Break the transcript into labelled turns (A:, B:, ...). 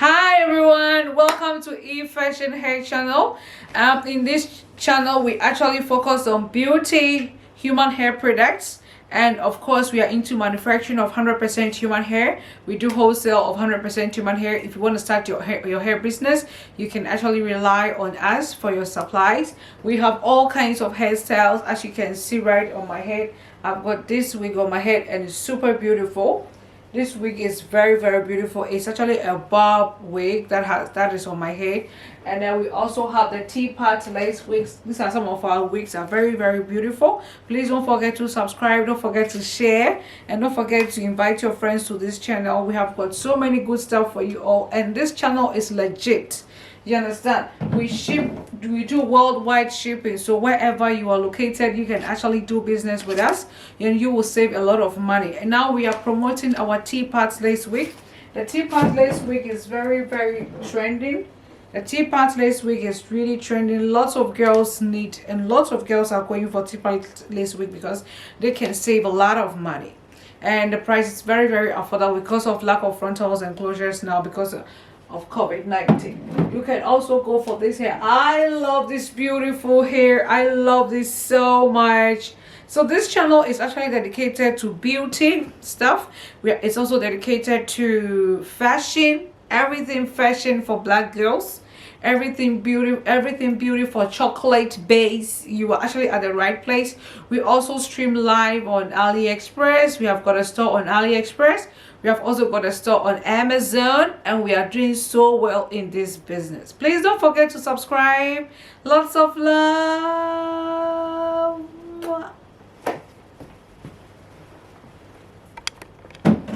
A: Hi everyone, welcome to Efashion Hair Channel. In this channel we actually focus on beauty, human hair products, and of course we are into manufacturing of 100% human hair. We do wholesale of 100% human hair. If you want to start your hair business, you can actually rely on us for your supplies. We have all kinds of hairstyles. As you can see right on my head, I've got this wig on my head and it's super beautiful. This wig is very beautiful. It's actually a bob wig that is on my head. And then we also have the teapot lace wigs. These are some of our wigs, are very beautiful. Please don't forget to subscribe, don't forget to share, and don't forget to invite your friends to this channel. We have got so many good stuff for you all, and this channel is legit. You understand? We do worldwide shipping, so wherever you are located, you can actually do business with us and you will save a lot of money. And now we are promoting our teapot lace wig. The teapot lace wig is very trending. The teapot lace wig is really trending. Lots of girls need, and lots of girls are going for teapot lace wig because they can save a lot of money, and the price is very affordable because of lack of frontals and closures now because of COVID-19. You can also go for this hair. I love this beautiful hair. I love this so much. So this channel is actually dedicated to beauty stuff. It's also dedicated to fashion, everything fashion for black girls, everything beauty for chocolate base. You are actually at the right place. We also stream live on AliExpress. We have got a store on AliExpress. We have also got a store on Amazon, and we are doing so well in this business. Please don't forget to subscribe. Lots of love.